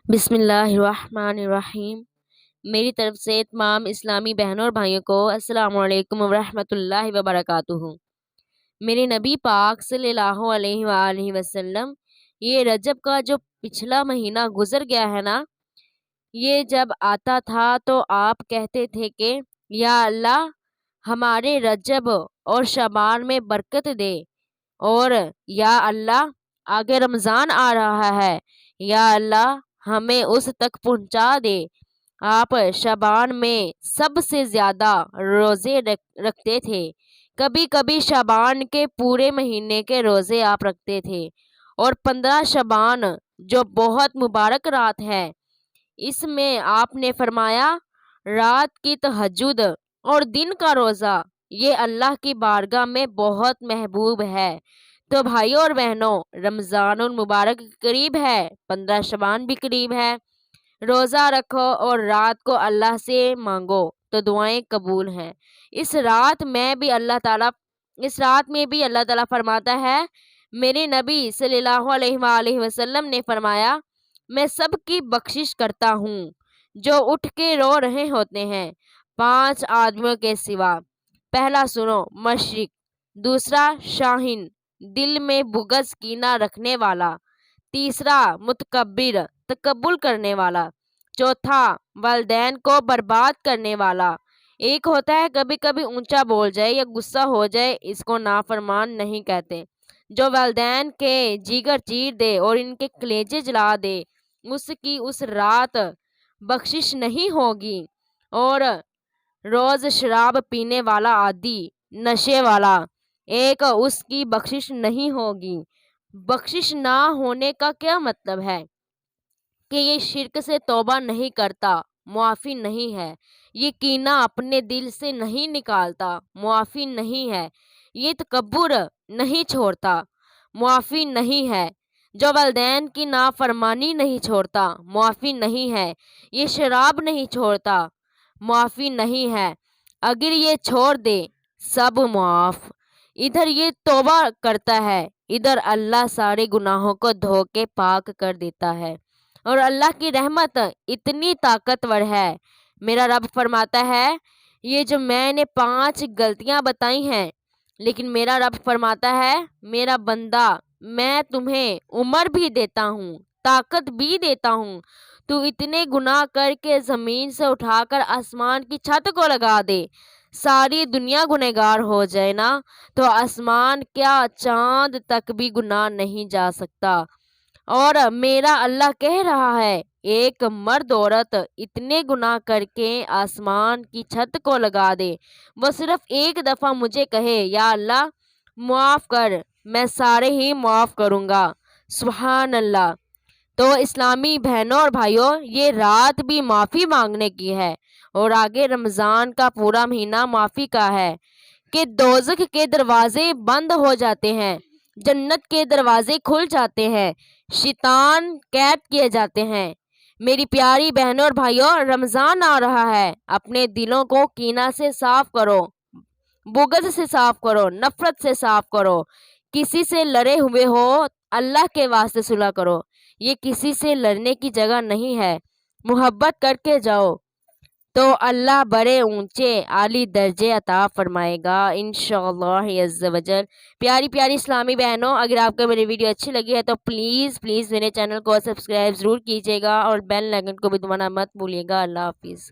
بسم اللہ الرحمن الرحیم۔ میری طرف سے تمام اسلامی بہنوں اور بھائیوں کو السلام علیکم ورحمۃ اللہ وبرکاتہ۔ میرے نبی پاک صلی اللہ علیہ وآلہ وسلم، یہ رجب کا جو پچھلا مہینہ گزر گیا ہے نا، یہ جب آتا تھا تو آپ کہتے تھے کہ یا اللہ ہمارے رجب اور شعبان میں برکت دے، اور یا اللہ آگے رمضان آ رہا ہے، یا اللہ ہمیں اس تک پہنچا دے۔ آپ شعبان میں سب سے زیادہ روزے رکھتے تھے، کبھی کبھی شعبان کے پورے مہینے کے روزے آپ رکھتے تھے، اور 15 شعبان جو بہت مبارک رات ہے، اس میں آپ نے فرمایا رات کی تہجد اور دن کا روزہ یہ اللہ کی بارگاہ میں بہت محبوب ہے۔ تو بھائیوں اور بہنوں، رمضان المبارک قریب ہے، 15 شعبان بھی قریب ہے، روزہ رکھو اور رات کو اللہ سے مانگو تو دعائیں قبول ہیں۔ اس رات میں بھی اللہ تعالیٰ فرماتا ہے، میرے نبی صلی اللہ علیہ وآلہ وسلم نے فرمایا، میں سب کی بخشش کرتا ہوں جو اٹھ کے رو رہے ہوتے ہیں، 5 آدمیوں کے سوا۔ پہلا سنو، مشرق، دوسرا شاہین، دل میں بغض کینہ رکھنے والا، تیسرا متکبر، تکبر کرنے والا، چوتھا والدین کو برباد کرنے والا۔ ایک ہوتا ہے کبھی کبھی اونچا بول جائے یا غصہ ہو جائے، اس کو نافرمان نہیں کہتے۔ جو والدین کے جگر چیر دے اور ان کے کلیجے جلا دے، اس کی اس رات بخشش نہیں ہوگی۔ اور روز شراب پینے والا عادی، نشے والا، ایک اس کی بخشش نہیں ہوگی۔ بخشش نہ ہونے کا کیا مطلب ہے؟ کہ یہ شرک سے توبہ نہیں کرتا، معافی نہیں ہے۔ یہ کینہ اپنے دل سے نہیں نکالتا، معافی نہیں ہے۔ یہ تکبر نہیں چھوڑتا، معافی نہیں ہے۔ جو والدین کی نافرمانی نہیں چھوڑتا، معافی نہیں ہے۔ یہ شراب نہیں چھوڑتا، معافی نہیں ہے۔ اگر یہ چھوڑ دے، سب معاف۔ ادھر یہ توبہ کرتا ہے، ادھر اللہ سارے گناہوں کو دھو کے پاک کر دیتا ہے۔ اور اللہ کی رحمت اتنی طاقتور ہے، میرا رب فرماتا ہے، یہ جو میں نے 5 غلطیاں بتائی ہیں، لیکن میرا رب فرماتا ہے، میرا بندہ میں تمہیں عمر بھی دیتا ہوں، طاقت بھی دیتا ہوں، تو اتنے گناہ کر کے زمین سے اٹھا کر آسمان کی چھت کو لگا دے، ساری دنیا گنہگار ہو جائے نا، تو آسمان کیا چاند تک بھی گناہ نہیں جا سکتا۔ اور میرا اللہ کہہ رہا ہے، ایک مرد عورت اتنے گناہ کر کے آسمان کی چھت کو لگا دے، وہ صرف ایک دفعہ مجھے کہے یا اللہ معاف کر، میں سارے ہی معاف کروں گا۔ سبحان اللہ۔ تو اسلامی بہنوں اور بھائیوں، یہ رات بھی معافی مانگنے کی ہے، اور آگے رمضان کا پورا مہینہ معافی کا ہے، کہ دوزخ کے دروازے بند ہو جاتے ہیں، جنت کے دروازے کھل جاتے ہیں، شیطان قید کیے جاتے ہیں۔ میری پیاری بہنوں اور بھائیوں، رمضان آ رہا ہے، اپنے دلوں کو کینہ سے صاف کرو، بغض سے صاف کرو، نفرت سے صاف کرو۔ کسی سے لڑے ہوئے ہو، اللہ کے واسطے صلح کرو، یہ کسی سے لڑنے کی جگہ نہیں ہے، محبت کر کے جاؤ، تو اللہ بڑے اونچے عالی درجے عطا فرمائے گا انشاءاللہ عز و جل۔ پیاری پیاری اسلامی بہنوں، اگر آپ کو میری ویڈیو اچھی لگی ہے تو پلیز میرے چینل کو سبسکرائب ضرور کیجیے گا، اور بیل آئیکن کو بھی دبانا مت بھولیے گا۔ اللہ حافظ۔